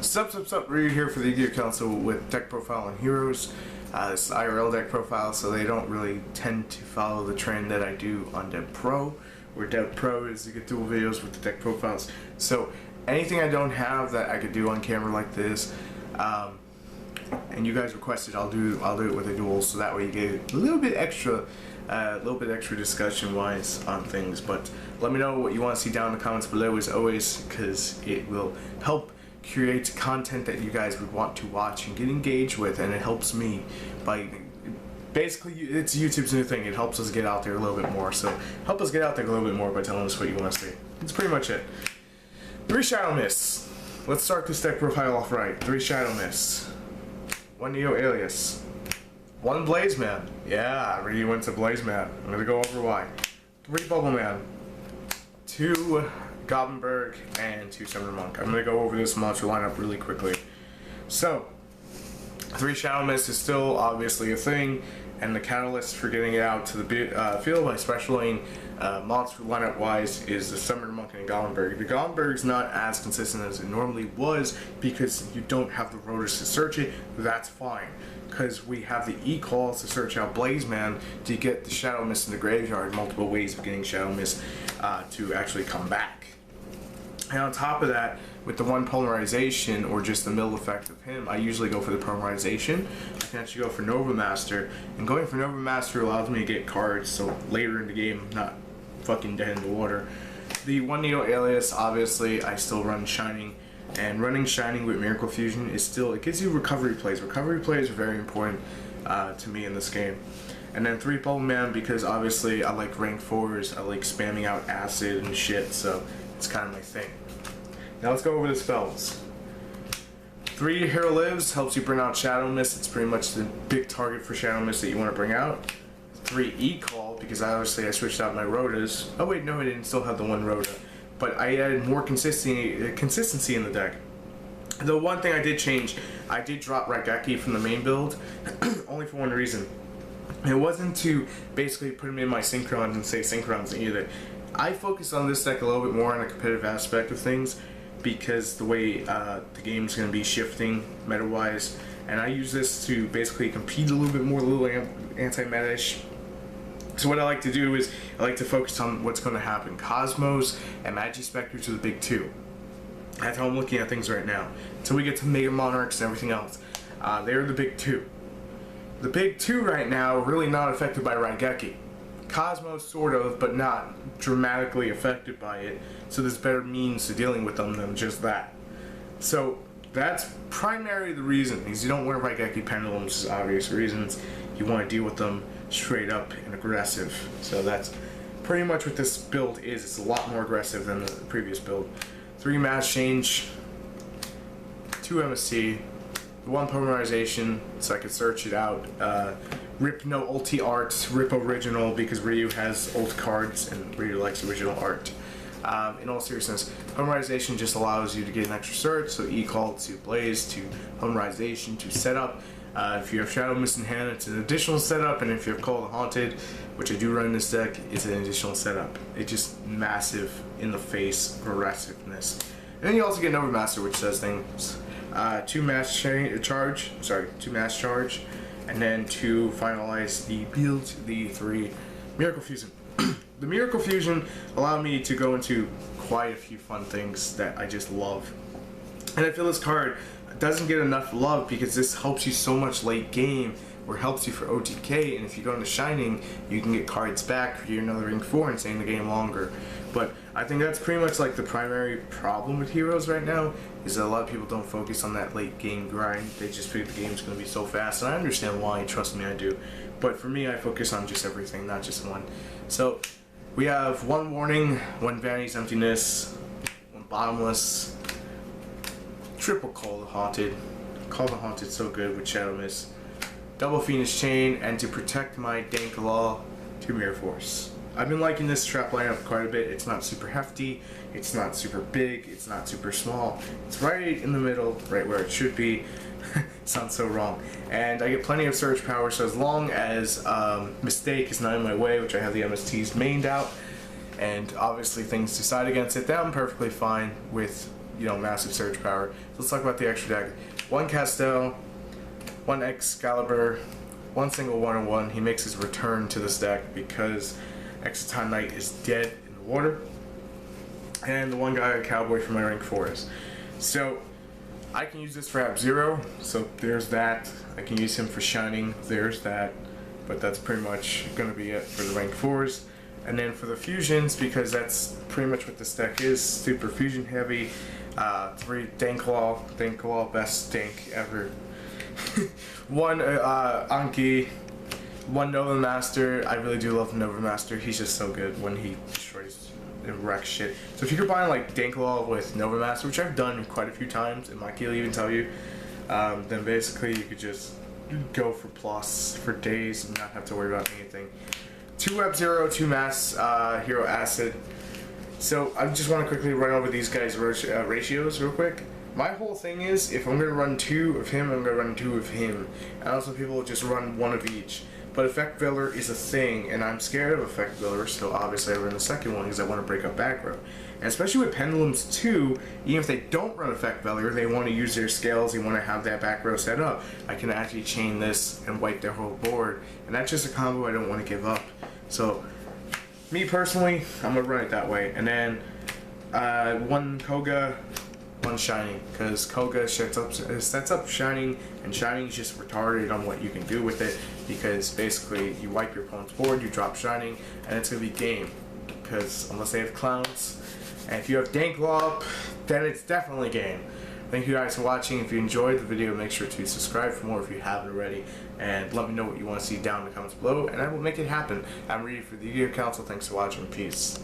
Sup, Ryu here for the Yu-Gi-Oh! Council with deck profile on heroes. This is IRL deck profile, so they don't really tend to follow the trend that I do on Dev Pro, where Dev Pro is to get dual videos with the deck profiles. So anything I don't have that I could do on camera like this, and you guys requested, I'll do it with a duel, so that way you get a little bit extra discussion wise on things. But let me know what you want to see down in the comments below as always, because it will help create content that you guys would want to watch and get engaged with, and it helps me by basically, it's YouTube's new thing. It helps us get out there a little bit more. So help us get out there a little bit more by telling us what you want to see. That's pretty much it. 3 Shadow Mists. Let's start this deck profile off right. 3 Shadow Mists. 1 Neo Alias. 1 Blaze Man. Yeah, I really went to Blaze Man. I'm gonna go over why. 3 Bubble Man. 2 Goblinberg and 2 Summoner Monk. I'm gonna go over this monster lineup really quickly. So, 3 Shadow Mist is still obviously a thing, and the catalyst for getting it out to the field by specialing monster lineup wise is the Summoner Monk and Goblinberg. The Goblinberg is not as consistent as it normally was because you don't have the rotors to search it. That's fine, because we have the E-calls to search out Blaze Man to get the Shadow Mist in the graveyard. Multiple ways of getting Shadow Mist to actually come back. And on top of that, with the 1 Polarization or just the mill effect of him, I usually go for the Polarization. I can actually go for Nova Master, and going for Nova Master allows me to get cards so later in the game I'm not fucking dead in the water. The 1 Neo Alias, obviously I still run Shining, and running Shining with Miracle Fusion is still, it gives you recovery plays. Recovery plays are very important to me in this game. And then 3 Bubble Man, because obviously I like rank 4s, I like spamming out acid and shit, so it's kind of my thing. Now let's go over the spells. 3 Hero Lives helps you bring out Shadow Mist. It's pretty much the big target for Shadow Mist that you want to bring out. 3 E-Call, because obviously I switched out my Rotas. Oh wait, no, I didn't still have the 1 Rota. But I added more consistency in the deck. The one thing I did change, I did drop Raigeki from the main build, only for one reason. It wasn't to basically put him in my Synchrons and say Synchrons either. I focus on this deck a little bit more on a competitive aspect of things, because the way the game's going to be shifting meta-wise, and I use this to basically compete a little bit more, a little anti-meta-ish. So what I like to do is I like to focus on what's going to happen. Cosmos and Magispectors are the big 2. That's how I'm looking at things right now. Until we get to Mega Monarchs and everything else. They're the big 2. The big 2 right now are really not affected by Raigeki. Cosmos sort of, but not dramatically affected by it, so there's better means to dealing with them than just that. So that's primarily the reason, because you don't wear Raigeki Pendulums for obvious reasons. You want to deal with them straight up and aggressive. So that's pretty much what this build is. It's a lot more aggressive than the previous build. 3 Mass Change, 2 MST, 1 Polymerization, so I could search it out. Rip no ulti art, rip original, because Ryu has ult cards and Ryu likes original art. In all seriousness, Polymerization just allows you to get an extra search, so E-Call to Blaze, to Polymerization, to setup. If you have Shadow Mist in hand, it's an additional setup, and if you have Call of the Haunted, which I do run in this deck, it's an additional setup. It's just massive in the face aggressiveness. And then you also get Nova Master, which does things. 2 mass charge, and then to finalize the build, the 3 Miracle Fusion. The Miracle Fusion allowed me to go into quite a few fun things that I just love. And I feel this card doesn't get enough love because this helps you so much late game, or helps you for OTK, and if you go into Shining, you can get cards back for your another Ring 4 and stay in the game longer. But I think that's pretty much like the primary problem with heroes right now, is that a lot of people don't focus on that late game grind. They just figure the game's going to be so fast, and I understand why, trust me, I do. But for me, I focus on just everything, not just one. So we have 1 Warning, 1 Vanity's Emptiness, 1 Bottomless, triple Call the Haunted. Call the Haunted so good with Shadow Mist. Double Phoenix Chain, and to protect my Dankalaw, 2 Mirror Force. I've been liking this trap lineup quite a bit. It's not super hefty, it's not super big, it's not super small. It's right in the middle, right where it should be. Sounds so wrong. And I get plenty of search power, so as long as Mistake is not in my way, which I have the MSTs mained out, and obviously things decide against it, then I'm perfectly fine with massive surge power. So let's talk about the extra deck. 1 Castel, 1 Excalibur, 1 single 1/1. He makes his return to this deck because Exciton Knight is dead in the water. And the 1 Gaia Cowboy for my rank 4s. So I can use this for App Zero, so there's that. I can use him for Shining, there's that. But that's pretty much going to be it for the rank 4s. And then for the fusions, because that's pretty much what this deck is, super fusion heavy. 3 Danklaw, best Dank ever. 1 Anki, 1 Nova Master. I really do love Nova Master. He's just so good when he destroys and wrecks shit. So if you combine like Danklaw with Nova Master, which I've done quite a few times, and Mikey will even tell you, then basically you could just go for plus for days and not have to worry about anything. 2 F-Zero, 2 Mass Hero Acid. So I just want to quickly run over these guys' ratios real quick. My whole thing is, if I'm going to run 2 of him, I'm going to run 2 of him. And also people just run 1 of each. But Effect Veiler is a thing, and I'm scared of Effect Veiler, so obviously I run the second one because I want to break up back row. And especially with Pendulums too, even if they don't run Effect Veiler, they want to use their scales, they want to have that back row set up. I can actually chain this and wipe their whole board, and that's just a combo I don't want to give up. So, me personally, I'm going to run it that way. And then, 1 Koga, 1 Shining, because Koga sets up Shining, and Shining is just retarded on what you can do with it, because basically you wipe your opponent's board, you drop Shining, and it's going to be game, because unless they have Clowns, and if you have Danklaw, then it's definitely game. Thank you guys for watching. If you enjoyed the video, make sure to subscribe for more if you haven't already, and let me know what you want to see down in the comments below, and I will make it happen. I'm ready for the Yu-Gi-Oh! Council. Thanks for watching. Peace.